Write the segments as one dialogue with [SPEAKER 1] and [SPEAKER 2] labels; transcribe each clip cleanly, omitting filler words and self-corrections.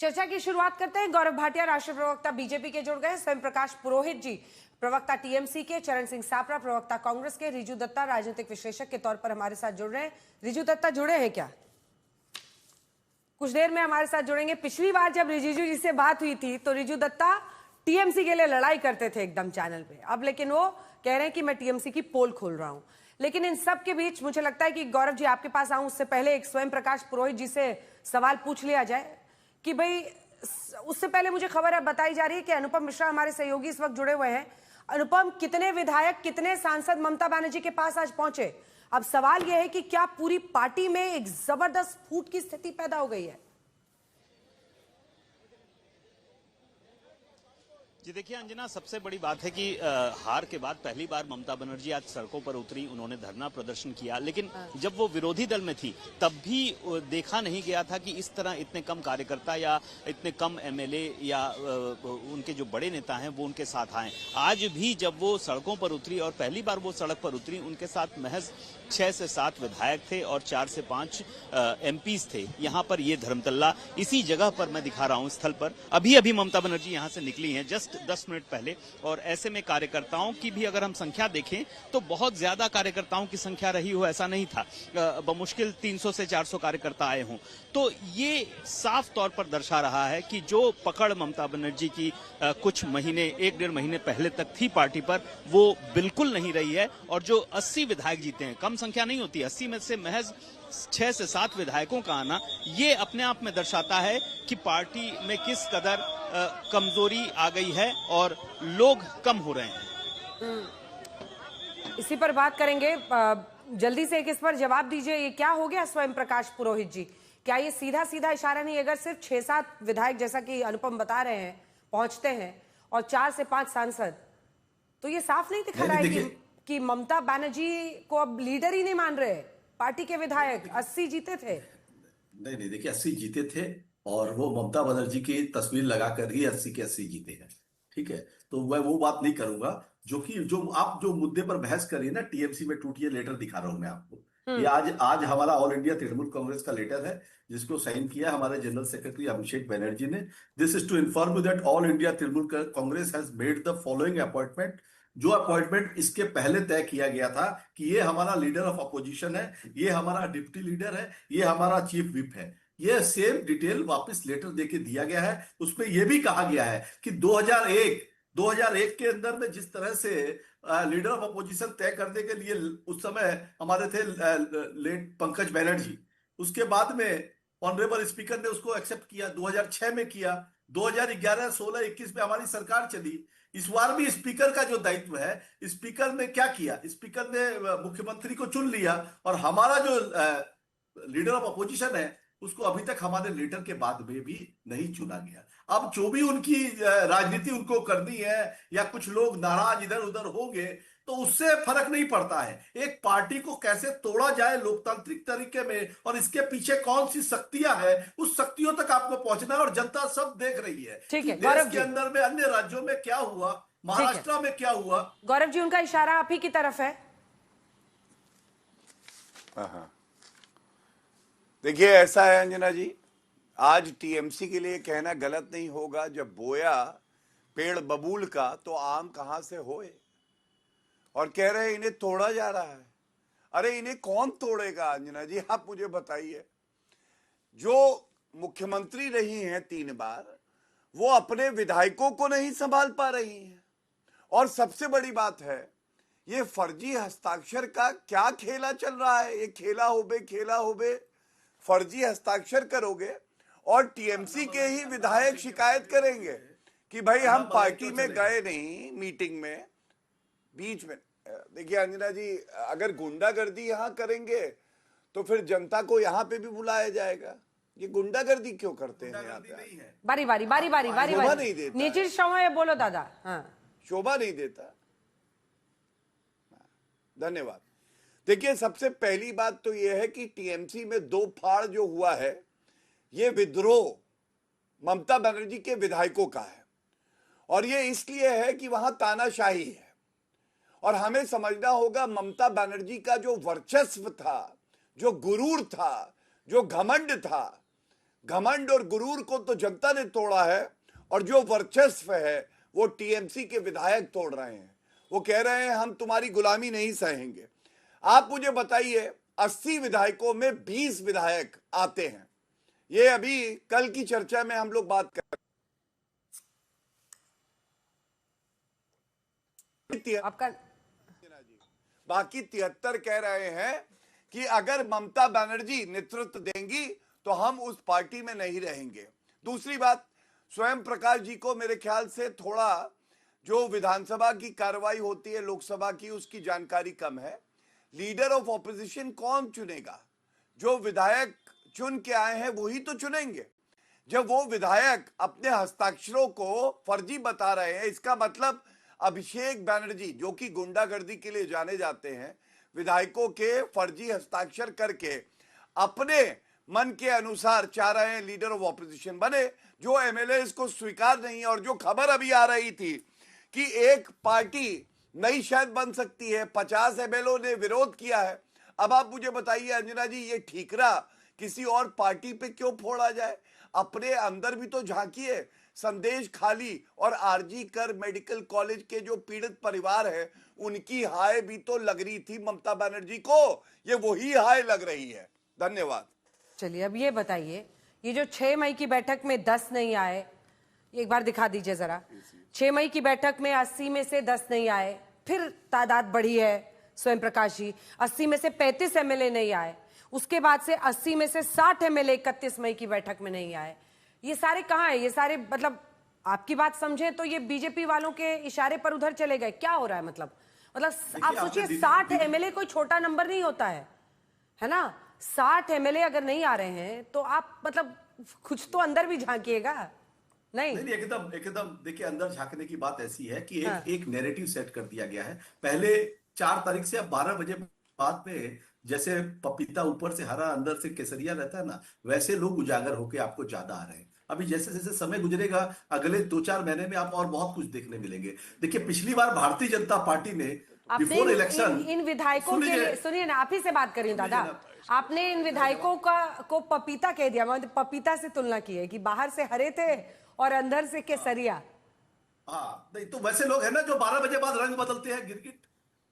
[SPEAKER 1] चर्चा की शुरुआत करते हैं। गौरव भाटिया राष्ट्रीय प्रवक्ता बीजेपी के जुड़ गए, स्वयं प्रकाश पुरोहित जी प्रवक्ता टीएमसी के, चरण सिंह सापरा प्रवक्ता कांग्रेस के, रिजू दत्ता राजनीतिक विश्लेषक के तौर पर हमारे साथ जुड़ रहे हैं। रिजू दत्ता जुड़े हैं क्या? कुछ देर में हमारे साथ जुड़ेंगे। पिछली बार जब रिजिजू जी से बात हुई थी तो रिजू दत्ता टीएमसी के लिए लड़ाई करते थे एकदम चैनल पे। अब लेकिन वो कह रहे हैं कि मैं टीएमसी की पोल खोल रहा हूं। लेकिन इन सब के बीच मुझे लगता है कि गौरव जी आपके पास आऊं उससे पहले एक स्वयं प्रकाश पुरोहित जी से सवाल पूछ लिया जाए कि भाई, उससे पहले मुझे खबर है बताई जा रही है कि अनुपम मिश्रा हमारे सहयोगी इस वक्त जुड़े हुए हैं। अनुपम, कितने विधायक, कितने सांसद ममता बनर्जी के पास आज पहुंचे? अब सवाल यह है कि क्या पूरी पार्टी में एक जबरदस्त फूट की स्थिति पैदा हो गई है?
[SPEAKER 2] जी देखिए अंजना, सबसे बड़ी बात है कि हार के बाद पहली बार ममता बनर्जी आज सड़कों पर उतरी। उन्होंने धरना प्रदर्शन किया, लेकिन जब वो विरोधी दल में थी तब भी देखा नहीं गया था कि इस तरह इतने कम कार्यकर्ता या इतने कम एमएलए या उनके जो बड़े नेता हैं वो उनके साथ आए। आज भी जब वो सड़कों पर उतरी और पहली बार वो सड़क पर उतरी, उनके साथ महज 6 से 7 विधायक थे और 4 से 5 एमपीज थे। यहाँ पर ये धर्मतल्ला, इसी जगह पर मैं दिखा रहा हूँ स्थल पर, अभी अभी ममता बनर्जी यहाँ से निकली हैं जस्ट 10 मिनट पहले। और ऐसे में कार्यकर्ताओं की भी अगर हम संख्या देखें तो बहुत ज्यादा कार्यकर्ताओं की संख्या रही हो ऐसा नहीं था। बमुश्किल 300 से 400 कार्यकर्ता आए हों। तो ये साफ तौर पर दर्शा रहा है कि जो पकड़ ममता बनर्जी की कुछ महीने, 1-1.5 महीने पहले तक थी पार्टी पर, वो बिल्कुल नहीं रही है। और जो 80 विधायक जीते हैं, कम संख्या नहीं होती, 80 में से महज 6 से 7 विधायकों का आना, ये अपने आप में दर्शाता है कि पार्टी में किस कदर कमजोरी आ गई है और लोग कम हो रहे हैं।
[SPEAKER 1] इसी पर बात करेंगे। जल्दी से एक इस पर जवाब दीजिए, ये क्या हो गया स्वयं प्रकाश पुरोहित जी? क्या ये सीधा सीधा इशारा नहीं, अगर सिर्फ 6-7 विधायक जैसा कि अनुपम बता रहे हैं पहुंचते हैं और 4 से 5 सांसद, तो ये साफ नहीं दिखा रहा है कि ममता बनर्जी को अब लीडर ही नहीं मान रहे? पार्टी के विधायक 80 जीते थे।
[SPEAKER 3] नहीं नहीं, देखिए 80 जीते थे और वो ममता बनर्जी की तस्वीर लगाकर ही 80 के 80 जीते हैं। ठीक है, तो मैं वो बात नहीं करूंगा। जो मुद्दे पर बहस करिए ना, टीएमसी में टूटिए लेटर दिखा रहा हूं मैं आपको। ये आज आज हमारा ऑल इंडिया तृणमूल कांग्रेस का लेटर है, जिसको साइन किया हमारे जनरल सेक्रेटरी अभिषेक बनर्जी ने। This is to inform you that all India Trinamool Congress has made the following appointment. जो अपॉइंटमेंट इसके पहले तय किया गया था कि ये हमारा लीडर ऑफ अपोजिशन है, ये हमारा डिप्टी लीडर है, ये हमारा चीफ विप है, ये सेम डिटेल वापस लेटर देके दिया गया है। उसमें यह भी कहा गया है कि 2001 के अंदर में जिस तरह से लीडर ऑफ अपोजिशन तय करने के लिए उस समय हमारे थे लेट पंकज बैनर्जी, उसके बाद में ऑनरेबल स्पीकर ने उसको एक्सेप्ट किया, 2006 में किया, 2011, 16, 21 में हमारी सरकार चली। इस बार भी स्पीकर का जो दायित्व है, स्पीकर ने क्या किया, स्पीकर ने मुख्यमंत्री को चुन लिया और हमारा जो लीडर ऑफ अपोजिशन है उसको अभी तक हमारे लेटर के बाद में भी नहीं चुना गया। अब जो भी उनकी राजनीति उनको करनी है या कुछ लोग नाराज इधर उधर होंगे तो उससे फर्क नहीं पड़ता है। एक पार्टी को कैसे तोड़ा जाए लोकतांत्रिक तरीके में और इसके पीछे कौन सी शक्तियां हैं, उस शक्तियों तक आपको पहुंचना है। और जनता सब देख रही है कि देश के अंदर में अन्य राज्यों में क्या हुआ, महाराष्ट्र में क्या हुआ।
[SPEAKER 1] गौरव जी, उनका इशारा आप ही की तरफ है।
[SPEAKER 4] देखिए ऐसा है अंजना जी, आज टीएमसी के लिए कहना गलत नहीं होगा, जब बोया पेड़ बबूल का तो आम कहां से होए। और कह रहे इन्हें तोड़ा जा रहा है। अरे इन्हें कौन तोड़ेगा अंजना जी, आप मुझे बताइए। जो मुख्यमंत्री रही हैं 3 बार, वो अपने विधायकों को नहीं संभाल पा रही हैं। और सबसे बड़ी बात है, ये फर्जी हस्ताक्षर का क्या खेला चल रहा है। ये खेला होबे फर्जी हस्ताक्षर करोगे और टीएमसी के ही विधायक शिकायत करेंगे कि भाई हम पार्टी में गए नहीं मीटिंग में, बीच में। देखिए अंजना जी, अगर गुंडागर्दी यहां करेंगे तो फिर जनता को यहां पे भी बुलाया जाएगा। ये गुंडागर्दी क्यों करते हैं यहाँ पे?
[SPEAKER 1] बारी बारी नीचे समय बोलो दादा। हाँ,
[SPEAKER 4] शोभा नहीं देता। धन्यवाद। देखिए सबसे पहली बात तो यह है कि टीएमसी में 2 फाड़ जो हुआ है, ये विद्रोह ममता बनर्जी के विधायकों का है। और ये इसलिए है कि वहां तानाशाही है। और हमें समझना होगा, ममता बनर्जी का जो वर्चस्व था, जो गुरूर था, जो घमंड था, घमंड और गुरूर को तो जनता ने तोड़ा है, और जो वर्चस्व है वो टीएमसी के विधायक तोड़ रहे हैं। वो कह रहे हैं हम तुम्हारी गुलामी नहीं सहेंगे। आप मुझे बताइए, 80 विधायकों में 20 विधायक आते हैं। ये अभी कल की चर्चा में हम लोग बात कर
[SPEAKER 1] आपका
[SPEAKER 4] बाकी 73 कह रहे हैं कि अगर ममता बनर्जी नेतृत्व देंगी तो हम उस पार्टी में नहीं रहेंगे। दूसरी बात, स्वयं प्रकाश जी को मेरे ख्याल से थोड़ा जो विधानसभा की कार्रवाई होती है लोकसभा की, उसकी जानकारी कम है। लीडर ऑफ ऑपोजिशन कौन चुनेगा? जो विधायक चुन के आए हैं वही तो चुनेंगे। जब वो विधायक अपने हस्ताक्षरों को फर्जी बता रहे हैं, इसका मतलब अभिषेक बनर्जी जो कि गुंडागर्दी के लिए जाने जाते हैं, विधायकों के फर्जी हस्ताक्षर करके अपने मन के अनुसार चाह रहे हैं लीडर ऑफ ऑपोजिशन बने। जो एमएलए इसको स्वीकार नहीं है, और जो खबर अभी आ रही थी कि एक पार्टी नई शायद बन सकती है, 50 एमएलए ने विरोध किया है। अब आप मुझे बताइए अंजना जी, ये ठीकरा किसी और पार्टी पे क्यों फोड़ा जाए? अपने अंदर भी तो झांकिए। संदेश खाली और आरजी कर मेडिकल कॉलेज के जो पीड़ित परिवार है, उनकी हाय भी तो लग रही थी ममता बनर्जी को, ये वही हाय लग रही है। धन्यवाद।
[SPEAKER 1] चलिए, अब ये बताइए, ये जो 6 मई की बैठक में 10 नहीं आए, एक बार दिखा दीजिए जरा। 6 मई की बैठक में 80 में से 10 नहीं आए, फिर तादाद बढ़ी है। स्वयं प्रकाश जी, 80 में से 35 एमएलए नहीं आए, उसके बाद से 80 में से 60 एमएलए 31 मई की बैठक में नहीं आए। ये सारे कहाँ हैं? ये सारे, मतलब आपकी बात समझे तो ये बीजेपी वालों के इशारे पर उधर चले गए। क्या हो रहा है? मतलब आप सोचिए, 60 एमएलए कोई छोटा नंबर नहीं होता है ना? 60 एमएलए अगर नहीं आ रहे हैं तो आप मतलब कुछ तो अंदर भी झांकिएगा। नहीं,
[SPEAKER 3] एकदम देखिए, अंदर झांकने की बात ऐसी है कि एक नैरेटिव सेट कर दिया गया है। पहले 4 तारीख से अब 12 बजे बाद में जैसे पपीता ऊपर से हरा अंदर से केसरिया रहता है ना, वैसे लोग उजागर होके आपको ज्यादा आ रहे हैं। अभी जैसे जैसे समय गुजरेगा, अगले 2-4 महीने में आप और बहुत कुछ देखने मिलेंगे। देखिए, पिछली बार भारतीय जनता पार्टी ने बिफोर इलेक्शन
[SPEAKER 1] इन विधायकों के लिए, सुनिए ना, आप ही से बात करिए दादा, आपने इन विधायकों को पपीता कह दिया, मतलब पपीता से तुलना की है कि बाहर से हरे थे और अंदर से केसरिया।
[SPEAKER 3] हाँ, नहीं तो वैसे लोग हैं ना जो 12 बजे बाद रंग बदलते हैं,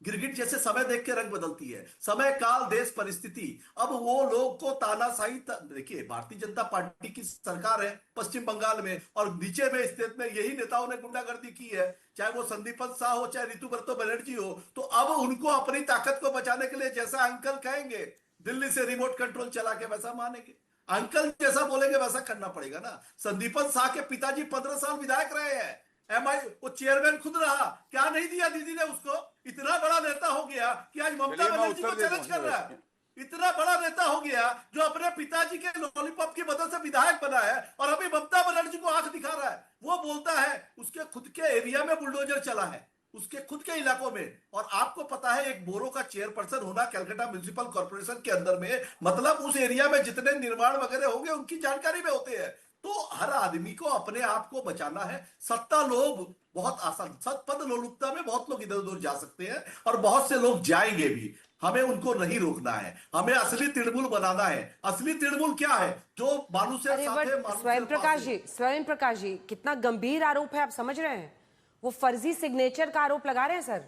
[SPEAKER 3] गिरगिट जैसे समय देख के रंग बदलती है, समय काल देश परिस्थिति। अब वो लोग को तानाशाही, देखिए भारतीय जनता पार्टी की सरकार है पश्चिम बंगाल में, और नीचे में स्टेट में यही नेताओं ने गुंडागर्दी की है, चाहे वो संदीपन शाह हो चाहे ऋतुव्रत बनर्जी हो। तो अब उनको अपनी ताकत को बचाने के लिए जैसा अंकल कहेंगे, दिल्ली से रिमोट कंट्रोल चला के वैसा मानेंगे। अंकल जैसा बोलेंगे वैसा करना पड़ेगा ना। संदीपन शाह के पिताजी 15 साल विधायक रहे हैं, एमआई वो चेयरमैन खुद रहा, क्या नहीं दिया दीदी ने उसको? इतना बड़ा नेता हो गया कि आज ममता बनर्जी को चैलेंज कर रहा है। इतना बड़ा नेता हो गया जो अपने पिताजी के लॉलीपॉप की मदद से विधायक बना है, और अभी ममता बनर्जी को आंख दिखा रहा है। वो बोलता है उसके खुद के एरिया में बुलडोजर चला है, उसके खुद के इलाकों में। और आपको पता है, एक बोरो का चेयरपर्सन होना कलकत्ता म्युनिसिपल कॉर्पोरेशन के अंदर में, मतलब उस एरिया में जितने निर्माण वगैरह होंगे उनकी जानकारी में होते हैं। तो हर आदमी को अपने आप को बचाना है। सत्ता लोभ बहुत आसान, सत्पद लोलुपता में बहुत लोग इधर उधर जा सकते हैं, और बहुत से लोग जाएंगे भी। हमें उनको नहीं रोकना है, हमें असली तृणमूल बनाना है। असली तृणमूल क्या है? जो मानुष से
[SPEAKER 1] स्वयं प्रकाश जी, कितना गंभीर आरोप है, आप समझ रहे हैं? वो फर्जी सिग्नेचर का आरोप लगा रहे हैं सर,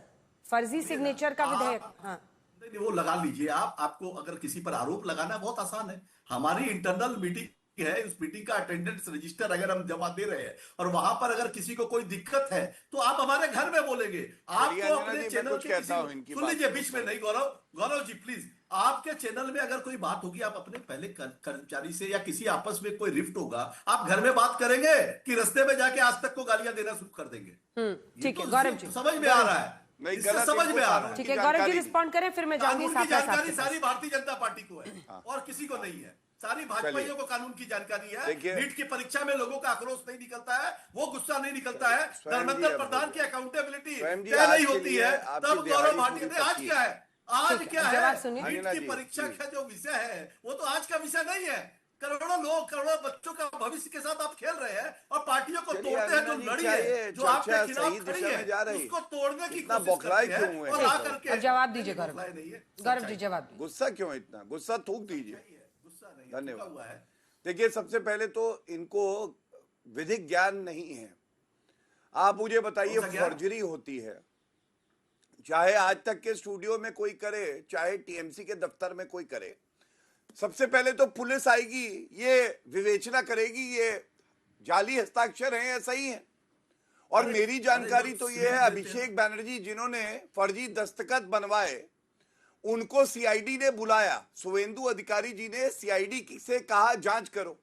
[SPEAKER 1] फर्जी सिग्नेचर का विधेयक। हाँ,
[SPEAKER 3] नहीं, वो लगा लीजिए आप। आपको अगर किसी पर आरोप लगाना बहुत आसान है। हमारी इंटरनल मीटिंग है, उस मीटिंग का अटेंडेंस रजिस्टर अगर हम जमा दे रहे हैं और वहां पर अगर किसी को कोई दिक्कत है तो आप हमारे घर में बोलेंगे। आपको अपने चैनल के सुन लीजिए, बीच में नहीं, गौरव जी प्लीज, आपके चैनल में अगर कोई बात होगी, आप अपने पहले कर्मचारी से या किसी आपस में कोई रिफ्ट होगा, आप घर में बात करेंगे कि रास्ते में जाके आज तक को गालियां देना शुरू कर देंगे?
[SPEAKER 1] ठीक है गौरव जी,
[SPEAKER 3] समझ में आ रहा है, समझ में आ रहा है।
[SPEAKER 1] ठीक है गौरव जी, रिस्पॉन्ड करें, फिर मैं जाऊंगी।
[SPEAKER 3] जानकारी सारी भारतीय जनता पार्टी को है और किसी को नहीं है। सारी भाजपाइयों को कानून की जानकारी है। नीट की परीक्षा में लोगों का आक्रोश नहीं निकलता है, वो गुस्सा नहीं निकलता है, धर्मेंद्र प्रधान की अकाउंटेबिलिटी क्या नहीं होती है, तब गौरव भाटिया ने आज क्या है, आज क्या है, नीट की परीक्षा का जो विषय है वो तो आज का विषय नहीं है। करोड़ों लोग, करोड़ों बच्चों का भविष्य के साथ आप खेल रहे हैं और पार्टियों को तोड़ते हैं। जो लड़ी है, जो आपके खिलाफ खड़ी है, उसको तोड़ने की कोशिश करते हैं और आकर के।
[SPEAKER 1] जवाब दीजिए गौरव जी, जवाब।
[SPEAKER 4] गुस्सा क्यों इतना? गुस्सा थूक दीजिए।
[SPEAKER 3] धन्यवाद।
[SPEAKER 4] देखिए, सबसे पहले तो इनको विधिक ज्ञान नहीं है। आप मुझे बताइए,
[SPEAKER 3] कौन सा ज्ञान?
[SPEAKER 4] फर्जरी होती है, चाहे आज तक के स्टूडियो में कोई करे, चाहे टीएमसी के दफ्तर में कोई करे, सबसे पहले तो पुलिस आएगी, ये विवेचना करेगी ये जाली हस्ताक्षर हैं या सही हैं। और
[SPEAKER 3] अरे,
[SPEAKER 4] मेरी जानकारी
[SPEAKER 3] जब
[SPEAKER 4] तो ये
[SPEAKER 3] सिविल
[SPEAKER 4] है,
[SPEAKER 3] देते
[SPEAKER 4] अभिषेक बनर्जी जिन्होंने फर्जी दस्तखत बनवाए, उनको सीआईडी ने बुलाया, शुभेंदु अधिकारी जी ने सीआईडी से कहा जांच करो।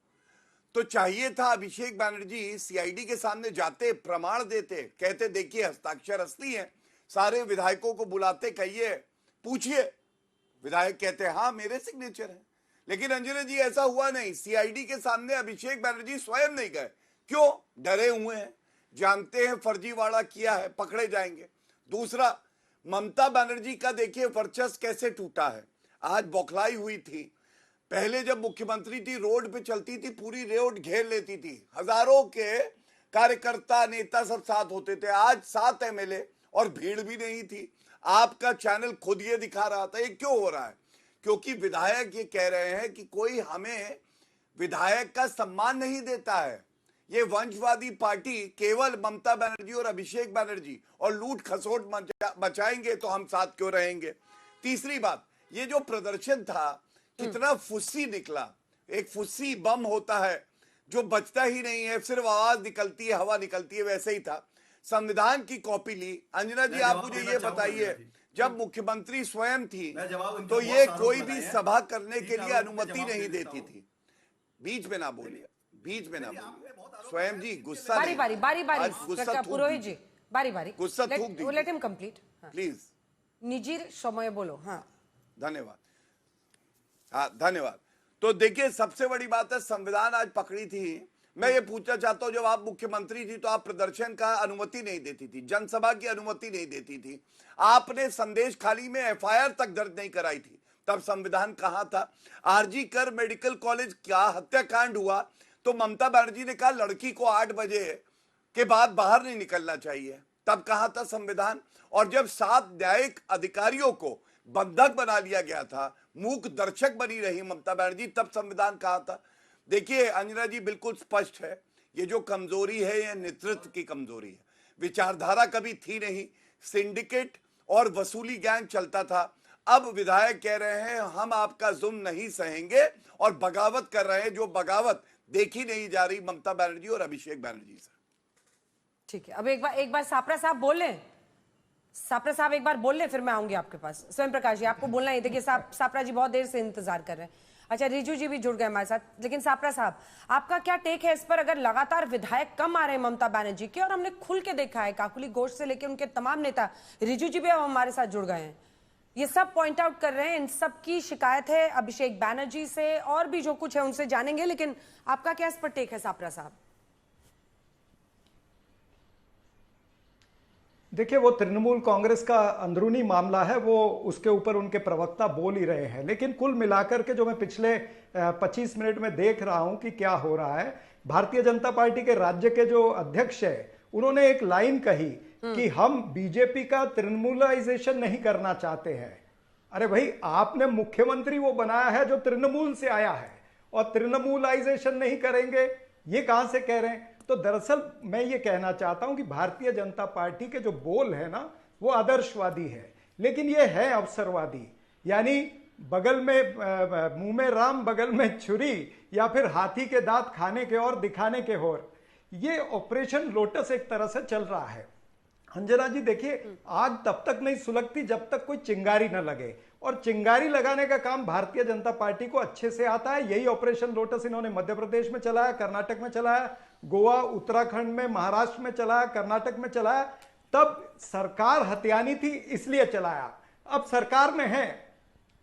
[SPEAKER 4] तो चाहिए था अभिषेक बनर्जी सीआईडी के सामने जाते, प्रमाण देते, कहते देखिए हस्ताक्षर असली है, सारे विधायकों को बुलाते, कहिए पूछिए, विधायक कहते हाँ मेरे सिग्नेचर है। लेकिन अंजना जी ऐसा हुआ नहीं, सीआईडी के सामने अभिषेक बनर्जी स्वयं नहीं गए। क्यों? डरे हुए हैं, जानते हैं फर्जीवाड़ा किया है, पकड़े जाएंगे। दूसरा, ममता बनर्जी का देखिए वर्चस्व कैसे टूटा है। आज बौखलाई हुई थी, पहले जब मुख्यमंत्री थी रोड पे चलती थी, पूरी रोड घेर लेती थी, हजारों के कार्यकर्ता नेता सब साथ होते थे। आज 7 एमएलए और भीड़ भी नहीं थी। आपका चैनल खुद ये दिखा रहा था। ये क्यों हो रहा है? क्योंकि विधायक ये कह रहे हैं कि कोई हमें विधायक का सम्मान नहीं देता है। ये वंशवादी पार्टी केवल ममता बनर्जी और अभिषेक बनर्जी और लूट खसोट मचाएंगे तो हम साथ क्यों रहेंगे। तीसरी बात, ये जो प्रदर्शन था कितना फुस्सी निकला। एक फुस्सी बम होता है जो बचता ही नहीं है, सिर्फ आवाज निकलती है, हवा निकलती है, वैसे ही था। संविधान की कॉपी ली। अंजना जी आप मुझे ये बताइए, जब मुख्यमंत्री स्वयं थी तो ये कोई भी सभा करने के लिए अनुमति नहीं देती थी। बीच में ना बोलिए, बीच में ना बोलिए। स्वयं जी गुस्सा
[SPEAKER 1] बारी बारी बारी बारी
[SPEAKER 4] गुस्सा
[SPEAKER 1] पुरोहित जी बारी बारी
[SPEAKER 4] गुस्सा थूक दीजिए।
[SPEAKER 1] Let him complete
[SPEAKER 4] please.
[SPEAKER 1] निजीर समय बोलो। हाँ
[SPEAKER 4] धन्यवाद। हाँ धन्यवाद। तो देखिए, सबसे बड़ी बात है, संविधान आज पकड़ी थी। मैं ये पूछना चाहता हूं, जब आप मुख्यमंत्री थी तो आप प्रदर्शन का अनुमति नहीं देती थी, जनसभा की अनुमति नहीं देती थी, आपने संदेश खाली में एफआईआर तक दर्ज नहीं कराई थी, तब संविधान कहां था? आरजी कर मेडिकल कॉलेज क्या हत्याकांड हुआ तो ममता बनर्जी ने कहा लड़की को 8 बजे के बाद बाहर नहीं निकलना चाहिए, तब कहां था संविधान? और जब 7 न्यायिक अधिकारियों को बंधक बना लिया गया था, मूक दर्शक बनी रही ममता बनर्जी, तब संविधान कहां था? देखिए अंजना जी, बिल्कुल स्पष्ट है, ये जो कमजोरी है ये नेतृत्व की कमजोरी है। विचारधारा कभी थी नहीं, सिंडिकेट और वसूली गैंग चलता था। अब विधायक कह रहे हैं हम आपका जुल्म नहीं सहेंगे और बगावत कर रहे हैं, जो बगावत देखी नहीं जा रही ममता बनर्जी और अभिषेक बनर्जी से।
[SPEAKER 1] ठीक है, अब एक बार सापरा साहब बोल लें। सापरा साहब एक बार बोल लें, फिर मैं आऊंगी आपके पास। स्वयं प्रकाश जी आपको बोलना है। देखिए सापरा जी बहुत देर से इंतजार कर रहे हैं। अच्छा, रिजू जी भी जुड़ गए हमारे साथ। लेकिन सापरा साहब, आपका क्या टेक है इस पर? अगर लगातार विधायक कम आ रहे हैं ममता बनर्जी के, और हमने खुल के देखा है काकुली घोष से लेकर उनके तमाम नेता, रिजू जी भी अब हमारे साथ जुड़ गए हैं, ये सब पॉइंट आउट कर रहे हैं, इन सब की शिकायत है अभिषेक बनर्जी से, और भी जो कुछ है उनसे जानेंगे। लेकिन आपका क्या इस पर टेक है सापरा साहब?
[SPEAKER 5] देखिए, वो तृणमूल कांग्रेस का अंदरूनी मामला है, वो उसके ऊपर उनके प्रवक्ता बोल ही रहे हैं। लेकिन कुल मिलाकर के जो मैं पिछले 25 मिनट में देख रहा हूं कि क्या हो रहा है, भारतीय जनता पार्टी के राज्य के जो अध्यक्ष है उन्होंने एक लाइन कही कि हम बीजेपी का तृणमूलाइजेशन नहीं करना चाहते हैं। अरे भाई, आपने मुख्यमंत्री वो बनाया है जो तृणमूल से आया है, और तृणमूलाइजेशन नहीं करेंगे ये कहां से कह रहे हैं? तो दरअसल मैं ये कहना चाहता हूं कि भारतीय जनता पार्टी के जो बोल है ना, वो आदर्शवादी है, लेकिन ये है अवसरवादी। यानी बगल में मुंह में राम बगल में छुरी, या फिर हाथी के दांत खाने के और दिखाने के और। ये ऑपरेशन लोटस एक तरह से चल रहा है। अंजना जी देखिए, आग तब तक नहीं सुलगती जब तक कोई चिंगारी न लगे, और चिंगारी लगाने का काम भारतीय जनता पार्टी को अच्छे से आता है। यही ऑपरेशन लोटस इन्होंने मध्य प्रदेश में चलाया, कर्नाटक में चलाया, गोवा, उत्तराखंड में, महाराष्ट्र में चलाया, कर्नाटक में चलाया। तब सरकार हथियानी थी इसलिए चलाया, अब सरकार में है,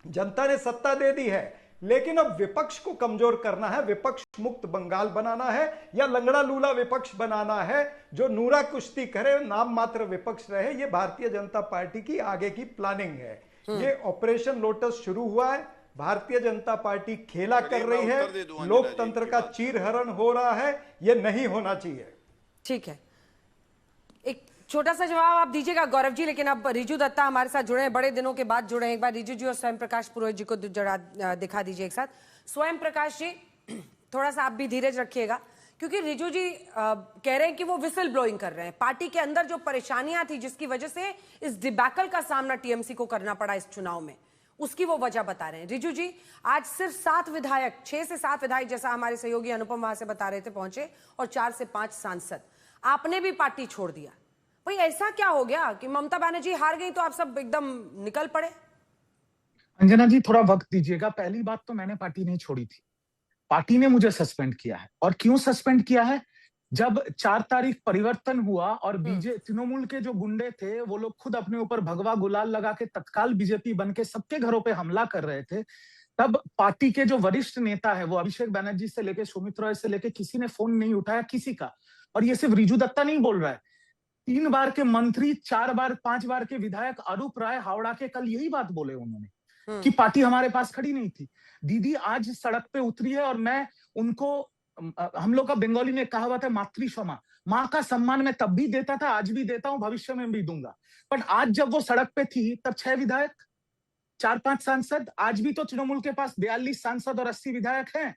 [SPEAKER 5] जनता ने सत्ता दे दी है, लेकिन अब विपक्ष को कमजोर करना है, विपक्ष मुक्त बंगाल बनाना है, या लंगड़ा लूला विपक्ष बनाना है जो नूरा कुश्ती करे, नाम मात्र विपक्ष रहे। ये भारतीय जनता पार्टी की आगे की प्लानिंग है। ये ऑपरेशन लोटस शुरू हुआ है, भारतीय जनता पार्टी खेला कर रही है, लोकतंत्र का चीरहरण हो रहा है, ये नहीं होना चाहिए।
[SPEAKER 1] ठीक है, एक छोटा सा जवाब आप दीजिएगा गौरव जी। लेकिन अब रिजू दत्ता हमारे साथ जुड़े हैं, बड़े दिनों के बाद जुड़े हैं। एक बार रिजू जी और स्वयं प्रकाश पुरोहित जी को जरा दिखा दीजिए एक साथ। स्वयं प्रकाश जी, थोड़ा सा आप भी धीरज रखिएगा, क्योंकि रिजू जी कह रहे हैं कि वो विसल ब्लोइंग कर रहे हैं। पार्टी के अंदर जो परेशानियां थी जिसकी वजह से इस डिबैकल का सामना टीएमसी को करना पड़ा इस चुनाव में, उसकी वो वजह बता रहे हैं। रिजू जी, आज सिर्फ 7 विधायक, 6 से 7 विधायक, जैसा हमारे सहयोगी अनुपम वहां से बता रहे थे, पहुंचे, और 4 से 5 सांसद। आपने भी पार्टी छोड़ दिया। भाई ऐसा क्या हो गया कि ममता बनर्जी हार गई तो आप सब एकदम निकल पड़े?
[SPEAKER 6] अंजना जी, थोड़ा वक्त दीजिएगा। पहली बात तो मैंने पार्टी नहीं छोड़ी थी, पार्टी ने मुझे सस्पेंड किया है। और क्यों सस्पेंड किया है? जब 4 तारीख परिवर्तन हुआ और तृणमूल के जो गुंडे थे वो लोग खुद अपने ऊपर भगवा गुलाल लगा के तत्काल बीजेपी बन के सबके घरों पे हमला कर रहे थे, तब पार्टी के जो वरिष्ठ नेता है, वो अभिषेक बनर्जी से लेके सुमित्रा रॉय से लेके किसी ने फोन नहीं उठाया, किसी का। और ये सिर्फ रिजू दत्ता नहीं बोल रहा है, 3 बार के मंत्री, 4 बार 5 बार के विधायक अरूप राय हावड़ा के कल यही बात बोले उन्होंने कि पार्टी हमारे पास खड़ी नहीं थी। दीदी आज सड़क पे उतरी है और मैं उनको, हम लोग का बंगाली में कहावत है मातृ क्षमा, माँ का सम्मान मैं तब भी देता था, आज भी देता हूं, भविष्य में भी दूंगा। पर आज जब वो सड़क पे थी तब 6 विधायक, 4-5 सांसद, आज भी तो तृणमूल के पास 42 सांसद और 80 विधायक हैं।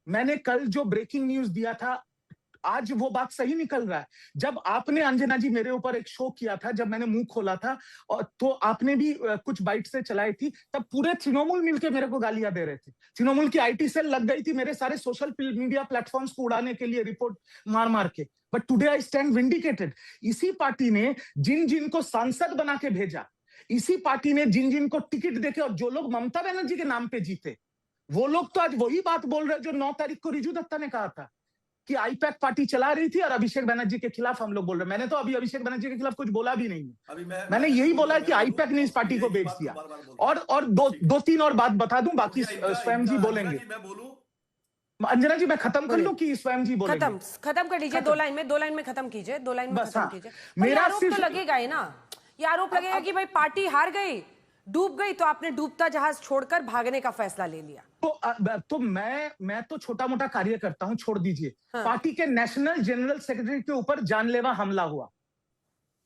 [SPEAKER 6] मैंने कल जो ब्रेकिंग न्यूज दिया था, आज वो बात सही निकल रहा है। जब आपने, अंजना जी, मेरे ऊपर एक शो किया था, जब मैंने मुंह खोला था और तो आपने भी कुछ बाइट से चलाई थी, तब पूरे तृणमूल मिलके मेरे को गालियां दे रहे थे। तृणमूल की आईटी सेल लग गई थी मेरे सारे सोशल मीडिया प्लेटफॉर्म्स को उड़ाने के लिए, रिपोर्ट मार मार के। But today I stand vindicated. इसी पार्टी ने जिन जिन को सांसद बना के भेजा, इसी पार्टी ने जिन जिन को टिकट देके, और जो लोग ममता बनर्जी के नाम पे जीते, वो लोग तो आज वही बात बोल रहे हैं जो 9 तारीख को रिजू दत्ता ने कहा था कि आईपैक पार्टी चला रही थी और अभिषेक बनर्जी के खिलाफ हम लोग बोल रहे हैं। मैंने तो अभी अभिषेक बनर्जी के खिलाफ कुछ बोला भी नहीं है। मैंने यही बोला कि आईपैक ने इस पार्टी को बेच दिया। और दो तीन और बात बता दूं, बाकी स्वयं जी बोलेंगे। अंजना जी, मैं खत्म कर लूं कि स्वयं जी बोलेंगे?
[SPEAKER 1] खत्म कर लीजिए। 2 लाइन में खत्म कीजिए, 2 लाइन में खत्म कीजिए।
[SPEAKER 6] मेरा
[SPEAKER 1] आरोप तो लगेगा ही ना, ये आरोप लगेगा कि भाई पार्टी हार गई, डूब गई, तो आपने डूबता जहाज छोड़कर भागने का फैसला ले लिया।
[SPEAKER 6] तो मैं तो छोटा मोटा कार्य करता हूं, छोड़ दीजिए। हाँ। पार्टी के नेशनल जनरल सेक्रेटरी के ऊपर जानलेवा हमला हुआ,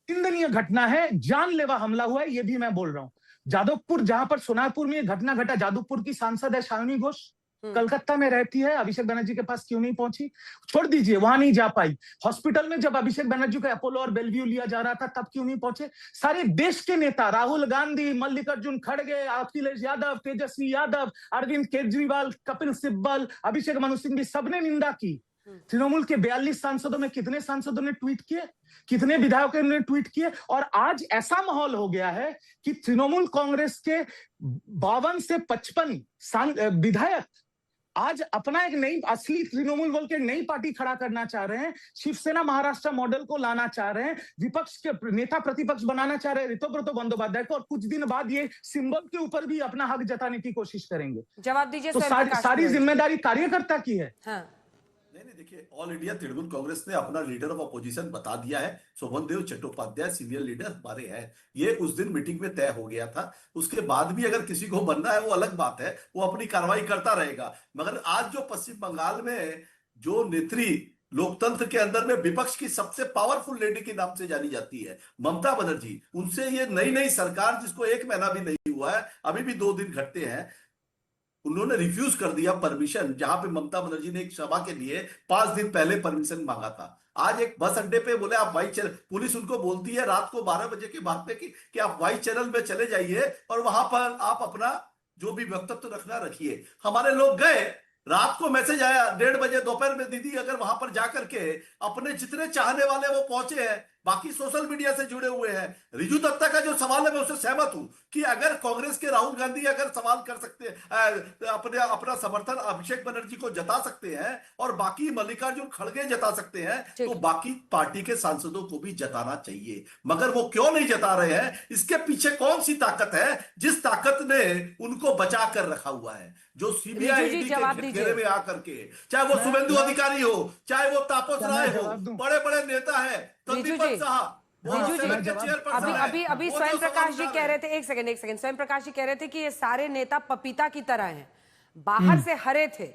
[SPEAKER 6] निंदनीय घटना है, जानलेवा हमला हुआ है, ये भी मैं बोल रहा हूं। जादवपुर, जहां पर सोनारपुर में घटना घटा, जादवपुर की सांसद है शालिनी घोष, कलकत्ता में रहती है, अभिषेक बनर्जी के पास क्यों नहीं पहुंची? छोड़ दीजिए, वहां नहीं जा पाई। हॉस्पिटल में जब अभिषेक बनर्जी को अपोलो और बेलव्यू लिया जा रहा था, तब क्यों नहीं पहुंचे? सारे देश के नेता, राहुल गांधी, मल्लिकार्जुन खड़गे, अखिलेश यादव, तेजस्वी यादव, अरविंद केजरीवाल, कपिल सिब्बल, अभिषेक मनु सिंघवी, सबने निंदा की। तृणमूल के 42 सांसदों में कितने सांसदों ने ट्वीट किए, कितने विधायकों ने ट्वीट किए? और आज ऐसा माहौल हो गया है कि तृणमूल कांग्रेस के 52 से 55 विधायक आज अपना एक नई, असली तृणमूल बोल के नई पार्टी खड़ा करना चाह रहे हैं। शिवसेना महाराष्ट्र मॉडल को लाना चाह रहे हैं, विपक्ष के नेता प्रतिपक्ष बनाना चाह रहे हैं ऋतुव्रत बंदोपाध्याय को, और कुछ दिन बाद ये सिंबल के ऊपर भी अपना हक जताने की कोशिश करेंगे।
[SPEAKER 1] जवाब दीजिए।
[SPEAKER 6] तो सारी जिम्मेदारी कार्यकर्ता की है।
[SPEAKER 1] हाँ।
[SPEAKER 3] नहीं, देखिए, ऑल इंडिया तृणमूल कांग्रेस ने अपना लीडर ऑफ अपोजिशन बता दिया है। शोभन देव चट्टोपाध्याय सीनियर लीडर हमारे हैं, ये उस दिन मीटिंग में तय हो गया था। उसके बाद भी अगर किसी को बनना है वो अलग बात है, वो अपनी कार्रवाई करता रहेगा। मगर आज जो पश्चिम बंगाल में जो नेत्री लोकतंत्र के अंदर में विपक्ष की सबसे पावरफुल लेडी के नाम से जानी जाती है, ममता बनर्जी, उनसे ये नई सरकार, जिसको 1 महीना भी नहीं हुआ है, अभी भी 2 दिन घटते हैं, उन्होंने रिफ्यूज कर दिया परमिशन, जहां पे ममता बनर्जी ने एक सभा के लिए 5 दिन पहले परमिशन मांगा था। आज एक बस अड्डे पे बोले आप वाइट चैनल, पुलिस उनको बोलती है रात को 12 बजे के बाद में कि आप वाइट चैनल में चले जाइए और वहां पर आप अपना जो भी वक्तव्य रखना रखिए। हमारे लोग गए, रात को मैसेज आया 1:30 बजे दोपहर में, दीदी अगर वहां पर जाकर के अपने जितने चाहने वाले वो पहुंचे हैं, बाकी सोशल मीडिया से जुड़े हुए हैं। रिजू दत्ता का जो सवाल है मैं उससे सहमत हूं कि अगर कांग्रेस के राहुल गांधी अगर सवाल कर सकते हैं, अपना समर्थन अभिषेक बनर्जी को जता सकते हैं और बाकी मल्लिकार्जुन खड़गे जता सकते हैं, तो बाकी पार्टी के सांसदों को भी जताना चाहिए। मगर वो क्यों नहीं जता रहे हैं? इसके पीछे कौन सी ताकत है जिस ताकत ने उनको बचा कर रखा हुआ है? जो सीबीआई के घेरे में आकर के, चाहे वो शुभेंदु अधिकारी हो, चाहे वो तापस राय हो, बड़े बड़े नेता है,
[SPEAKER 1] अभी स्वयं प्रकाश जी कह रहे थे, एक सेकंड, स्वयं प्रकाश जी कह रहे थे कि ये सारे नेता पपीता की तरह हैं, बाहर से हरे थे,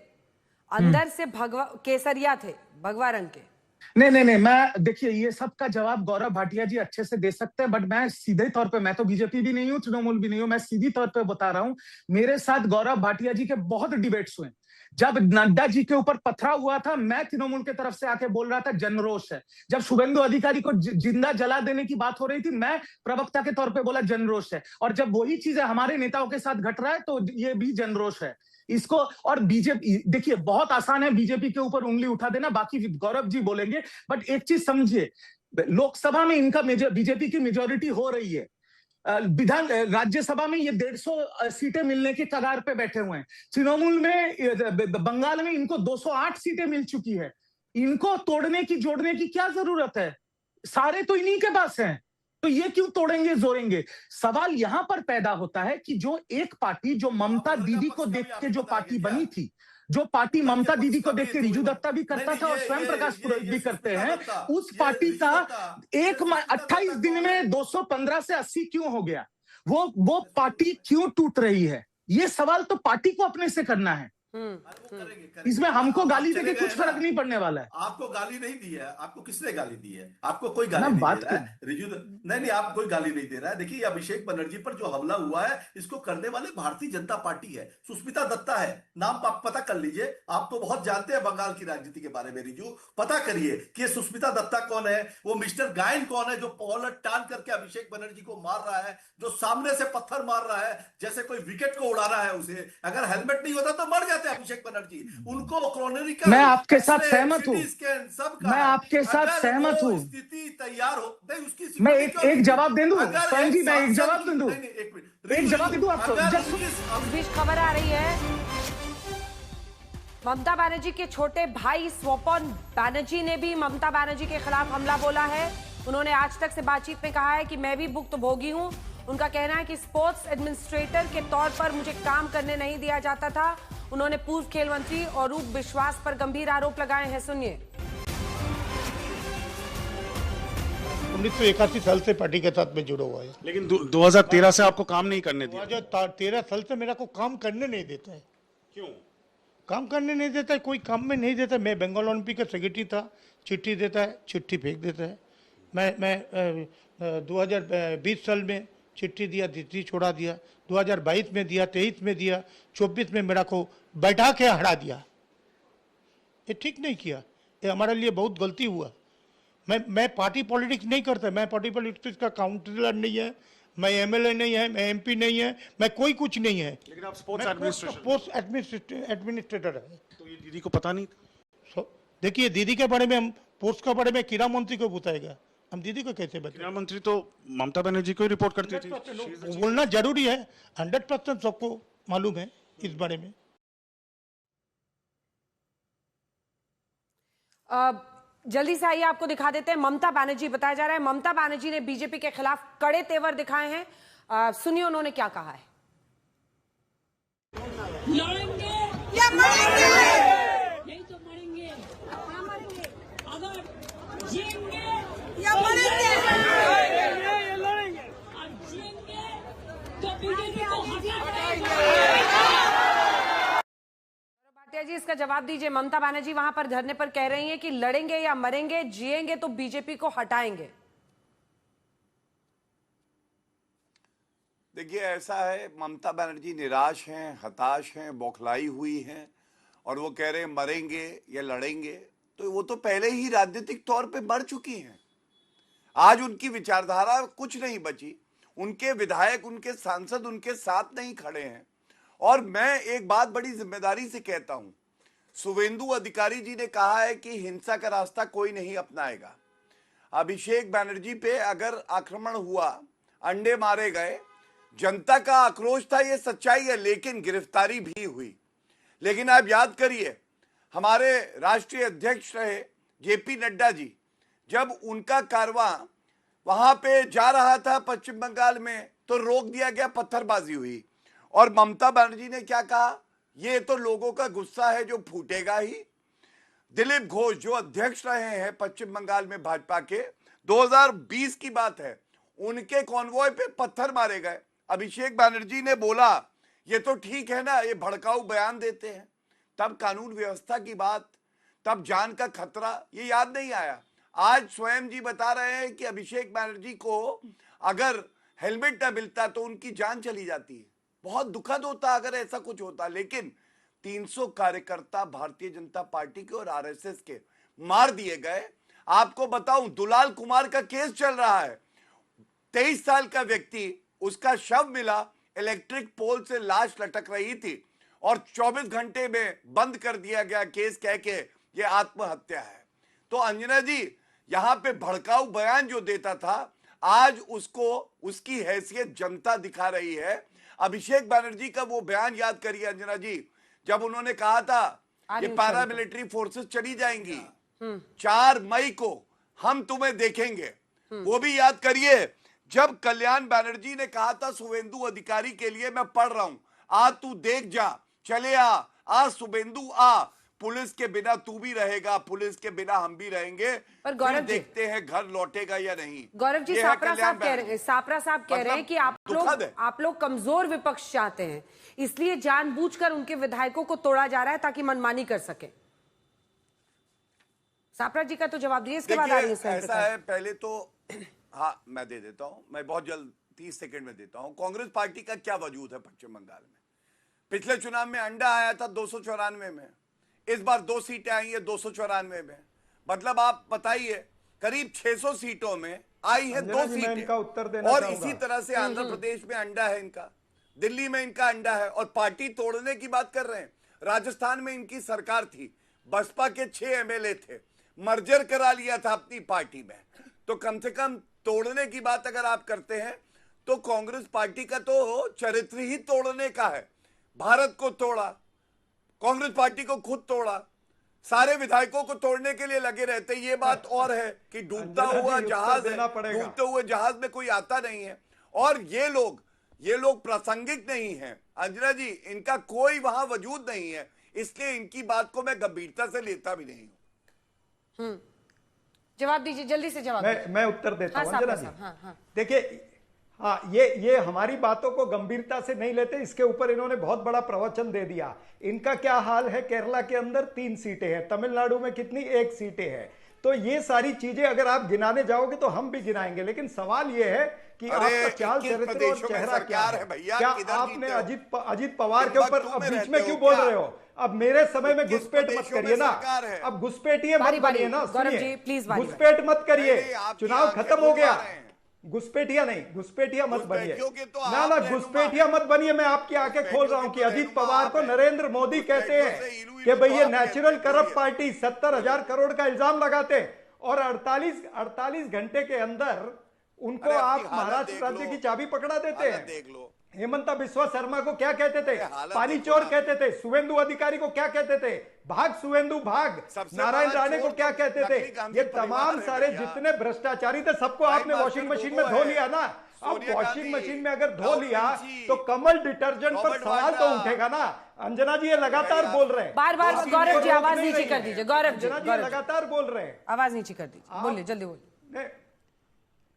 [SPEAKER 1] अंदर से केसरिया थे, भगवा रंग के।
[SPEAKER 6] नहीं, मैं देखिए, ये सब का जवाब गौरव भाटिया जी अच्छे से दे सकते हैं, बट मैं सीधे तौर पे, मैं तो बीजेपी भी नहीं हूं, तृणमूल भी नहीं हूं, मैं सीधी तौर पे बता रहा हूं। मेरे साथ गौरव भाटिया जी के बहुत डिबेट्स हुए, जब नड्डा जी के ऊपर पथराव हुआ था, मैं तृणमूल की तरफ से आके बोल रहा था जनरोष है। जब शुभेंदु अधिकारी को जिंदा जला देने की बात हो रही थी, मैं प्रवक्ता के तौर पे बोला जनरोष है। और जब वही चीजें हमारे नेताओं के साथ घट रहा है तो ये भी जनरोष है। इसको और बीजेपी, देखिए बहुत आसान है बीजेपी के ऊपर उंगली उठा देना, बाकी गौरव जी बोलेंगे, बट एक चीज समझिए, लोकसभा में इनका बीजेपी की मेजोरिटी हो रही है, विधान राज्यसभा में ये 150 सीटें मिलने के कगार पे बैठे हुए हैं, तृणमूल में बंगाल में इनको 208 सीटें मिल चुकी है। इनको तोड़ने की जोड़ने की क्या जरूरत है? सारे तो इन्हीं के पास हैं, तो ये क्यों तोड़ेंगे जोड़ेंगे? सवाल यहां पर पैदा होता है कि जो एक पार्टी जो ममता दीदी को देख के जो पार्टी बनी थी, जो पार्टी ममता दीदी को देख के रिजू दत्ता भी करता था और स्वयं प्रकाश पुरोहित भी करते हैं, उस पार्टी का 28 दिन में 215 से 80 क्यों हो गया? वो पार्टी क्यों टूट रही है? ये सवाल तो पार्टी को अपने से करना है। इसमें हमको गाली देके कुछ फर्क नहीं पड़ने वाला है।
[SPEAKER 3] आपको गाली नहीं दी है, आपको किसने गाली दी है? आपको कोई गाली नहीं दे रहा है रिजू, नहीं, आप कोई गाली नहीं दे रहा है। देखिए अभिषेक बनर्जी पर जो हमला हुआ है, इसको करने वाले भारतीय जनता पार्टी है, सुष्मिता दत्ता है, नाम आप पता कर लीजिए। आप तो बहुत जानते हैं बंगाल की राजनीति के बारे में रिजू, पता करिए कि सुष्मिता दत्ता कौन है, वो मिस्टर गायन कौन है जो कॉलर टान करके अभिषेक बनर्जी को मार रहा है, जो सामने से पत्थर मार रहा है जैसे कोई विकेट को उड़ा रहा है उसे। अगर हेलमेट नहीं होता तो मर जाते अभिषेक बनर्जी। उनको क्रोनिकल,
[SPEAKER 6] मैं आपके साथ सहमत हूं,
[SPEAKER 3] मैं
[SPEAKER 6] आपके साथ सहमत हूं।
[SPEAKER 3] स्थिति तैयार हो नहीं उसकी,
[SPEAKER 6] मैं एक जवाब दे दूं स्वयं जी, मैं एक जवाब दे दूं, एक जवाब दे दूं आपको।
[SPEAKER 1] इस बीच खबर आ रही है, ममता बनर्जी के छोटे भाई स्वपन बनर्जी ने भी ममता बनर्जी के खिलाफ हमला बोला है। उन्होंने आज तक से बातचीत में कहा है कि मैं भी भुक्तभोगी हूं। उनका कहना है कि स्पोर्ट्स एडमिनिस्ट्रेटर के तौर पर मुझे काम करने नहीं दिया जाता था। उन्होंने पूर्व खेल मंत्री और रूप विश्वास पर गंभीर आरोप लगाए हैं, सुनिए।
[SPEAKER 7] 1981 साल से पार्टी के साथ में जुड़ा हुआ है,
[SPEAKER 8] लेकिन 2013 से आपको काम नहीं करने दिया।
[SPEAKER 7] 2013 साल से मेरा को काम करने नहीं देता है।
[SPEAKER 8] क्यों
[SPEAKER 7] काम करने नहीं देता है? कोई काम में नहीं देता। मैं बंगाल ओलंपिक का सेक्रेटरी था, चिट्ठी देता है, चिट्ठी फेंक देता है। मैं 2020 साल में चिट्ठी दिया, चिट्ठी छोड़ा दिया, 2022 में दिया, 23 में दिया, 24 में मेरा को बैठा के हटा दिया। ये ठीक नहीं किया, ये हमारे लिए बहुत गलती हुआ। मैं पार्टी पॉलिटिक्स नहीं करता, मैं पार्टी पॉलिटिक्स का काउंसलर नहीं है, मैं एमएलए नहीं है, मैं एमपी नहीं है, मैं कोई कुछ नहीं है।
[SPEAKER 8] लेकिन आप स्पोर्ट्स
[SPEAKER 7] एडमिनिस्ट्रेटर है।
[SPEAKER 8] तो ये दीदी को पता नहीं था?
[SPEAKER 7] देखिए दीदी के बारे में, हम पोस्ट के बारे में क्रीड़ा मंत्री को बताएगा, हम दीदी को कैसे बताएं?
[SPEAKER 8] क्रीड़ा मंत्री तो ममता बनर्जी को ही रिपोर्ट करती थी।
[SPEAKER 7] बोलना जरूरी है, 100% सबको मालूम है इस बारे में।
[SPEAKER 1] जल्दी से आइए आपको दिखा देते हैं, ममता बनर्जी बताया जा रहा है, ममता बनर्जी ने बीजेपी के खिलाफ कड़े तेवर दिखाए हैं। सुनिए उन्होंने क्या कहा है।
[SPEAKER 9] लड़ेंगे या मरेंगे, नहीं तो मरेंगे, अगर जिएंगे या मरेंगे, लड़ेंगे और जिएंगे तो बीजेपी को
[SPEAKER 1] भाटिया जी इसका जवाब दीजिए। ममता बनर्जी वहां पर धरने पर कह रही हैं कि लड़ेंगे या मरेंगे, जिएंगे तो बीजेपी को हटाएंगे।
[SPEAKER 4] देखिए ऐसा है, ममता बनर्जी निराश हैं, हताश हैं, बौखलाई हुई हैं और वो कह रहे हैं मरेंगे या लड़ेंगे। तो वो तो पहले ही राजनीतिक तौर पे मर चुकी हैं। आज उनकी विचारधारा कुछ नहीं बची, उनके विधायक, उनके सांसद उनके साथ नहीं खड़े हैं। और मैं एक बात बड़ी जिम्मेदारी से कहता हूं, शुभेंदु अधिकारी जी ने कहा है कि हिंसा का रास्ता कोई नहीं अपनाएगा। अभिषेक बनर्जी पे अगर आक्रमण हुआ, अंडे मारे गए, जनता का आक्रोश था, ये सच्चाई है, लेकिन गिरफ्तारी भी हुई। लेकिन आप याद करिए, हमारे राष्ट्रीय अध्यक्ष रहे जेपी नड्डा जी, जब उनका कारवां वहां पे जा रहा था पश्चिम बंगाल में, तो रोक दिया गया, पत्थरबाजी हुई। और ममता बनर्जी ने क्या कहा, ये तो लोगों का गुस्सा है जो फूटेगा ही। दिलीप घोष जो अध्यक्ष रहे हैं पश्चिम बंगाल में भाजपा के, 2020 की बात है, उनके कॉन्वॉय पे पत्थर मारे गए। अभिषेक बनर्जी ने बोला ये तो ठीक है ना, ये भड़काऊ बयान देते हैं। तब कानून व्यवस्था की बात, तब जान का खतरा, ये याद नहीं आया। आज स्वयं जी बता रहे हैं कि अभिषेक बनर्जी को अगर हेलमेट न मिलता तो उनकी जान चली जाती है। बहुत दुखद होता अगर ऐसा कुछ होता, लेकिन 300 कार्यकर्ता भारतीय जनता पार्टी के और आरएसएस के मार दिए गए। आपको बताऊं, दुलाल कुमार का केस चल रहा है। 23 साल का व्यक्ति, उसका शव मिला, इलेक्ट्रिक पोल से लाश लटक रही थी और 24 घंटे में बंद कर दिया गया केस, कह के ये आत्महत्या है। तो अंजना जी यहां पे भड़काऊ बयान जो देता था, आज उसको उसकी हैसियत जनता दिखा रही है। अभिषेक बनर्जी का वो बयान याद करिए अंजना जी, जब उन्होंने कहा था ये पैरामिलिट्री फोर्सेस चली जाएंगी 4 मई को, हम तुम्हें देखेंगे। वो भी याद करिए जब कल्याण बनर्जी ने कहा था शुभेंदु अधिकारी के लिए, मैं पढ़ रहा हूं, आ तू देख जा, चले आ शुभेंदु आ, पुलिस के बिना तू भी रहेगा, पुलिस के बिना हम भी रहेंगे,
[SPEAKER 1] पर गौरव जी,
[SPEAKER 4] देखते हैं घर लौटेगा या नहीं।
[SPEAKER 1] गौरव जी, सापरा साहब कह रहे हैं कि आप लोग कमजोर विपक्ष चाहते हैं, इसलिए जानबूझकर उनके विधायकों को तोड़ा जा रहा है ताकि मनमानी कर सके। सापरा जी का तो जवाब दिए, इसके बाद आ रही है।
[SPEAKER 4] ऐसा है, पहले तो हाँ मैं दे देता हूं, मैं बहुत जल्द 30 सेकंड में देता हूं। कांग्रेस पार्टी का क्या वजूद है पश्चिम बंगाल में? पिछले चुनाव में अंडा आया था 294 में, इस बार 2 सीटें आई है 294 में, मतलब आप बताइए करीब 600 सीटों में आई है 2 सीटें। और इसी तरह से आंध्र प्रदेश में अंडा है इनका, दिल्ली में इनका अंडा है, और पार्टी तोड़ने की बात कर रहे हैं। राजस्थान में इनकी सरकार थी, बसपा के 6 एमएलए थे, मर्जर करा लिया था अपनी पार्टी में। तो कम से कम तोड़ने की बात अगर आप करते हैं तो कांग्रेस पार्टी का तो चरित्र ही तोड़ने का है। भारत को तोड़ा, कांग्रेस पार्टी को खुद तोड़ा, सारे विधायकों को तोड़ने के लिए लगे रहते। ये बात और है कि डूबता हुआ जहाज है, डूबते हुए जहाज में कोई आता नहीं है, और ये लोग प्रासंगिक नहीं है अंजना जी, इनका कोई वहां वजूद नहीं है, इसलिए इनकी बात को मैं गंभीरता से लेता भी नहीं हूं।
[SPEAKER 1] जवाब दीजिए, जल्दी से जवाब।
[SPEAKER 5] मैं उत्तर देता हूं अंजना जी।
[SPEAKER 1] हाँ।
[SPEAKER 5] देखिए, हाँ, ये हमारी बातों को गंभीरता से नहीं लेते, इसके ऊपर इन्होंने बहुत बड़ा प्रवचन दे दिया। इनका क्या हाल है, केरला के अंदर 3 सीटें हैं, तमिलनाडु में कितनी 1 सीटें हैं। तो ये सारी चीजें अगर आप गिनाने जाओगे तो हम भी गिनाएंगे, लेकिन सवाल ये है कि आपका चाल चरित्र और चेहरा क्या है। क्या आपने अजित पवार के ऊपर अब बीच में क्यों बोल रहे हो? अब मेरे समय में घुसपैठ मत करिए ना, अब घुसपैठिए मत बनिए ना, घुसपैठ मत करिए, चुनाव खत्म हो गया, घुसपैठिया नहीं, घुसपैठिया मत बनिए ना, घुसपैठिया मत बनिए। मैं आपकी आंखें खोल रहा हूं कि अजित पवार को नरेंद्र मोदी कहते हैं कि भाई ये नेचुरल करप्ट पार्टी, 70,000 करोड़ का इल्जाम लगाते और 48 घंटे के अंदर उनको आप महाराष्ट्र राज्य की चाबी पकड़ा देते हैं।
[SPEAKER 4] देख लो,
[SPEAKER 5] हेमंता बिस्वा शर्मा को क्या कहते थे? पानी चोर कहते थे। शुभेंदु अधिकारी को क्या कहते थे? भाग शुभेंदु भाग। नारायण राणे को क्या कहते थे? ये तमाम सारे जितने भ्रष्टाचारी थे सबको आपने वॉशिंग मशीन में धो लिया ना। अब वॉशिंग मशीन में अगर धो लिया तो कमल डिटर्जेंट पर सवाल तो उठेगा ना। अंजना जी ये लगातार बोल रहे हैं,
[SPEAKER 1] बार गौरव जी आवाज नीचे कर दीजिए। गौरव जी
[SPEAKER 5] लगातार बोल रहे हैं,
[SPEAKER 1] आवाज नीचे कर दीजिए, बोलिए, जल्दी बोलिए।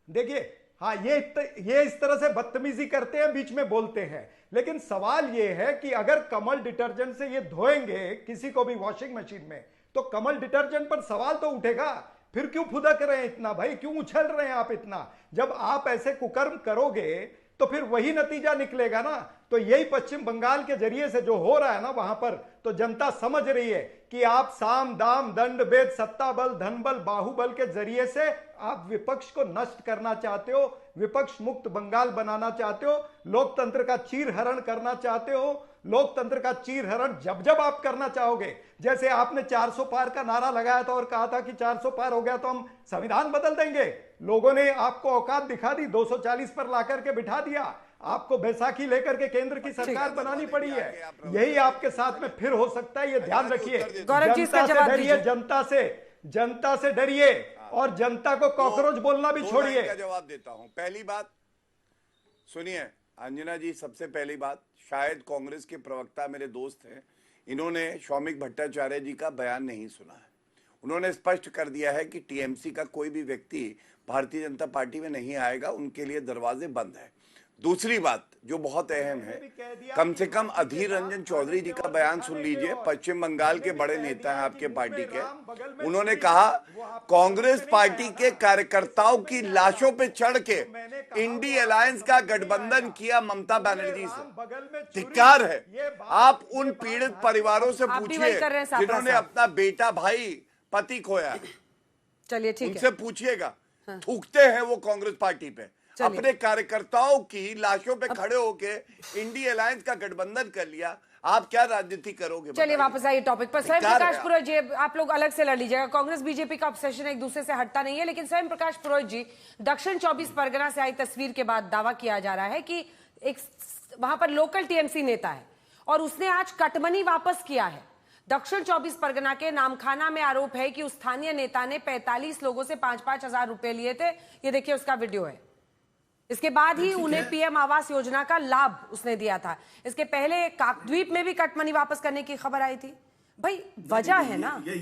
[SPEAKER 5] देखिए, हाँ, ये इस तरह से बदतमीजी करते हैं, बीच में बोलते हैं, लेकिन सवाल ये है कि अगर कमल डिटर्जेंट से ये धोएंगे किसी को भी वॉशिंग मशीन में तो कमल डिटर्जेंट पर सवाल तो उठेगा। फिर क्यों फुदक रहे हैं इतना भाई, क्यों उछल रहे हैं आप इतना? जब आप ऐसे कुकर्म करोगे तो फिर वही नतीजा निकलेगा ना। तो यही पश्चिम बंगाल के जरिए से जो हो रहा है ना वहां पर, तो जनता समझ रही है कि आप साम दाम दंड भेद, सत्ता बल, धन बल, बाहुबल के जरिए से आप विपक्ष को नष्ट करना चाहते हो, विपक्ष मुक्त बंगाल बनाना चाहते हो, लोकतंत्र का चीरहरण करना चाहते हो। लोकतंत्र का चीरहरण जब आप करना चाहोगे, जैसे आपने 400 पार का नारा लगाया था और कहा था कि 400 पार हो गया तो हम संविधान बदल देंगे, लोगों ने आपको औकात दिखा दी, 240 पर लाकर के बिठा दिया, आपको बैसाखी लेकर के केंद्र की सरकार बनानी पड़ी है। यही आपके साथ में फिर हो सकता है, ये ध्यान रखिए। जनता से डरिए, जनता से डरिए और जनता को कॉकरोच बोलना भी छोड़िए।
[SPEAKER 4] जवाब देता हूं। पहली बात सुनिए अंजना जी, सबसे पहली बात, शायद कांग्रेस के प्रवक्ता मेरे दोस्त हैं, इन्होंने शौमिक भट्टाचार्य जी का बयान नहीं सुना है। उन्होंने स्पष्ट कर दिया है कि टीएमसी का कोई भी व्यक्ति भारतीय जनता पार्टी में नहीं आएगा, उनके लिए दरवाजे बंद है। दूसरी बात जो बहुत अहम है, कम से कम अधीर रंजन चौधरी जी का बयान सुन लीजिए। पश्चिम बंगाल के बड़े नेता हैं आपके पार्टी के, उन्होंने कहा कांग्रेस पार्टी के कार्यकर्ताओं की लाशों पे चढ़ के इंडी अलायंस का गठबंधन किया ममता बनर्जी से। धिक्कार है। आप उन पीड़ित परिवारों से पूछिए जिन्होंने अपना बेटा, भाई, पति खोया है।
[SPEAKER 1] चलिए ठीक है,
[SPEAKER 4] उनसे पूछिएगा। थूकते हैं वो कांग्रेस पार्टी पे। अपने कार्यकर्ताओं की लाशों पे खड़े होके इंडी अलायंस का गठबंधन कर लिया। आप क्या राजनीति करोगे?
[SPEAKER 1] चलिए वापस आइए टॉपिक पर। स्वयं प्रकाश पुरोहित जी, आप लोग अलग से लड़ लीजिएगा। कांग्रेस बीजेपी का ऑब्सेशन एक दूसरे से हटता नहीं है, लेकिन स्वयं प्रकाश पुरोहित जी, दक्षिण 24 परगना से आई तस्वीर के बाद दावा किया जा रहा है कि एक वहां पर लोकल टीएमसी नेता है और उसने आज कटमनी वापस किया है। दक्षिण 24 परगना के नामखाना में आरोप है कि उस स्थानीय नेता ने 45 लोगों से 5-5 हजार रुपए लिए थे। ये देखिए उसका वीडियो है। इसके बाद ही उन्हें पीएम आवास योजना का लाभ उसने दिया था। इसके पहले काकद्वीप में भी कटमनी वापस करने की खबर आई थी। भाई वजह है ना
[SPEAKER 3] ये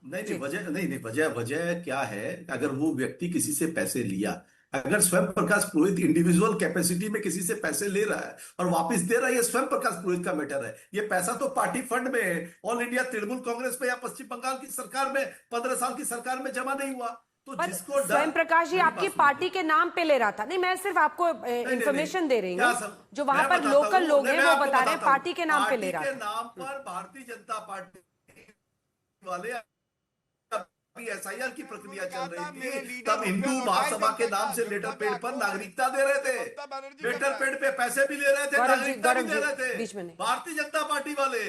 [SPEAKER 3] नहीं वजह क्या है? अगर वो व्यक्ति किसी से पैसे लिया, अगर स्वयं प्रकाश पुरोहित इंडिविजुअल कैपेसिटी में किसी से पैसे ले रहा है और वापस दे रहा है, ये स्वयं प्रकाश पुरोहित का मैटर है। ये पैसा तो पार्टी फंड में, ऑल इंडिया तृणमूल कांग्रेस में या पश्चिम बंगाल की सरकार में 15 साल की सरकार में जमा नहीं हुआ। तो जिसको
[SPEAKER 1] स्वयं प्रकाश जी आपकी पार्टी के नाम पे ले रहा था। नहीं, मैं सिर्फ आपको इंफॉर्मेशन दे रही हूँ। जो वहां पर लोकल लोग हैं वो बता रहे हैं पार्टी के नाम पे ले रहा था।
[SPEAKER 3] नाम पर भारतीय जनता पार्टी वाले एसआईआर की प्रक्रिया चल रही थी, तब हिंदू महासभा के नाम से लेटर पेड पर नागरिकता दे रहे थे। लेटर पेड पे पैसे भी ले रहे थे, नागरिकता भी दे रहे थे। भारतीय जनता पार्टी वाले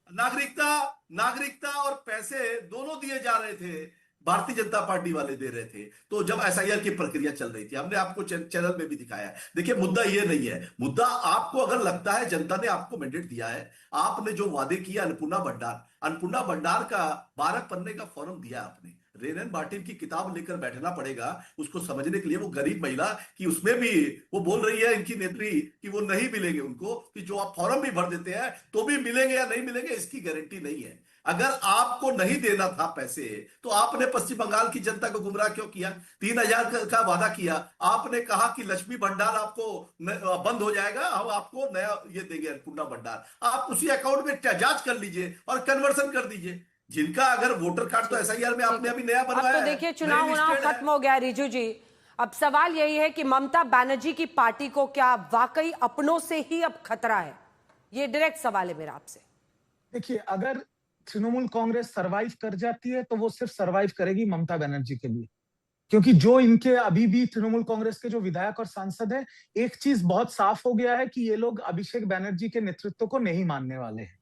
[SPEAKER 3] नागरिकता और पैसे दोनों दिए जा रहे थे, भारतीय जनता पार्टी वाले दे रहे थे। तो जब एसआईआर की प्रक्रिया चल रही थी, हमने आपको चैनल में भी दिखाया। देखिए मुद्दा ये नहीं है। मुद्दा आपको अगर लगता है जनता ने आपको मैंडेट दिया है, आपने जो वादे किया, अन्नपूर्णा भंडार का 12 पन्ने का फॉर्म दिया आपने। रेनन बार्टिन की किताब लेकर बैठना पड़ेगा उसको समझने के लिए। वो गरीब महिला कि उसमें भी वो बोल रही है, इनकी नेत्री, कि वो नहीं मिलेंगे उनको, कि जो आप फॉर्म भी भर देते हैं तो भी मिलेंगे या नहीं मिलेंगे इसकी गारंटी नहीं है। अगर आपको नहीं देना था पैसे तो आपने पश्चिम बंगाल की जनता को गुमराह क्यों किया? 3000 का वादा किया। आपने कहा कि लक्ष्मी भंडार आपको बंद हो जाएगा, हम आपको नया ये देंगे अन्नपूर्णा भंडार। आप उसी अकाउंट में जांच कर लीजिए और कन्वर्सन कर दीजिए। जिनका अगर वोटर कार्ड तो एसआईआर में आपने अभी नया बनवाया है।
[SPEAKER 1] तो देखिए चुनाव खत्म हो गया रिजू जी। अब सवाल यही है कि ममता बनर्जी की पार्टी को क्या वाकई अपनों से ही अब खतरा है? ये डायरेक्ट सवाल है मेरा आपसे।
[SPEAKER 6] देखिए, अगर तृणमूल कांग्रेस सरवाइव कर जाती है तो वो सिर्फ सरवाइव करेगी ममता बनर्जी के लिए, क्योंकि जो इनके अभी भी तृणमूल कांग्रेस के जो विधायक और सांसद हैं, एक चीज बहुत साफ हो गया है कि ये लोग अभिषेक बनर्जी के नेतृत्व को नहीं मानने वाले हैं।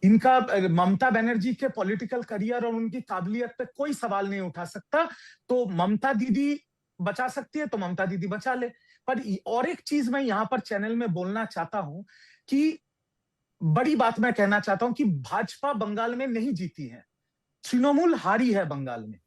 [SPEAKER 6] इनका ममता बनर्जी के पॉलिटिकल करियर और उनकी काबिलियत पे कोई सवाल नहीं उठा सकता। तो ममता दीदी बचा सकती है तो ममता दीदी बचा ले। पर और एक चीज मैं यहाँ पर चैनल में बोलना चाहता हूं कि बड़ी बात मैं कहना चाहता हूं कि भाजपा बंगाल में नहीं जीती है, तृणमूल हारी है बंगाल में।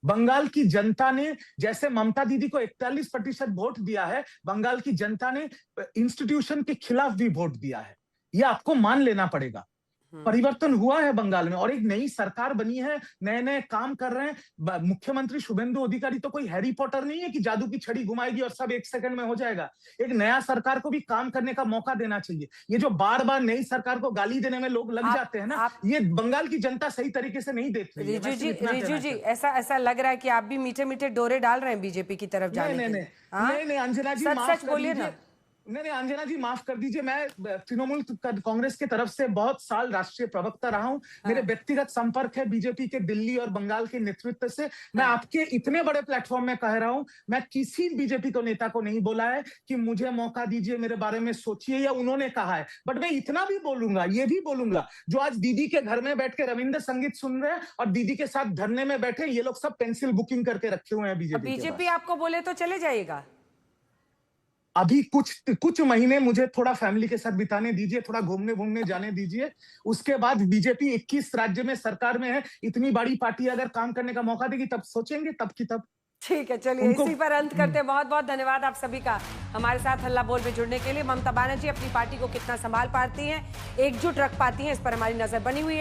[SPEAKER 6] बंगाल की जनता ने जैसे ममता दीदी को 41% वोट दिया है, बंगाल की जनता ने इंस्टीट्यूशन के खिलाफ भी वोट दिया है। यह आपको मान लेना पड़ेगा। परिवर्तन हुआ है बंगाल में और एक नई सरकार बनी है, नए नए काम कर रहे हैं। मुख्यमंत्री शुभेंदु अधिकारी तो कोई हैरी पॉटर नहीं है कि जादू की छड़ी घुमाएगी और सब 1 सेकंड में हो जाएगा। एक नया सरकार को भी काम करने का मौका देना चाहिए। ये जो बार बार नई सरकार को गाली देने में लोग लग जाते हैं ना, ये बंगाल की जनता सही तरीके से नहीं देख रही है।
[SPEAKER 1] रिजू जी ऐसा लग रहा है कि आप भी मीठे मीठे डोरे डाल रहे हैं बीजेपी की तरफ जाने के लिए।
[SPEAKER 6] नहीं अंजना जी,
[SPEAKER 1] सच बोलिए ना।
[SPEAKER 6] नहीं अंजना जी माफ कर दीजिए, मैं तृणमूल कांग्रेस की तरफ से बहुत साल राष्ट्रीय प्रवक्ता रहा हूं। मेरे व्यक्तिगत संपर्क है बीजेपी के दिल्ली और बंगाल के नेतृत्व से। मैं आपके इतने बड़े प्लेटफॉर्म में कह रहा हूं, मैं किसी बीजेपी को नेता को नहीं बोला है कि मुझे मौका दीजिए, मेरे बारे में सोचिए, या उन्होंने कहा है। बट मैं इतना भी बोलूंगा, ये भी बोलूंगा, जो आज दीदी के घर में बैठ के रविंद्र संगीत सुन रहे हैं और दीदी के साथ धरने में बैठे, ये लोग सब पेंसिल बुकिंग करके रखे हुए हैं
[SPEAKER 1] बीजेपी आपको बोले तो चले जाइएगा।
[SPEAKER 6] अभी कुछ महीने मुझे थोड़ा फैमिली के साथ बिताने दीजिए, थोड़ा घूमने जाने दीजिए। उसके बाद बीजेपी 21 राज्य में सरकार में है। इतनी बड़ी पार्टी अगर काम करने का मौका देगी तब सोचेंगे, तब की तब।
[SPEAKER 1] ठीक है, चलिए इसी पर अंत करते हैं। बहुत बहुत धन्यवाद आप सभी का हमारे साथ हल्ला बोल में जुड़ने के लिए। ममता बनर्जी अपनी पार्टी को कितना संभाल पाती हैं, एकजुट रख पाती हैं, इस पर हमारी नजर बनी हुई है।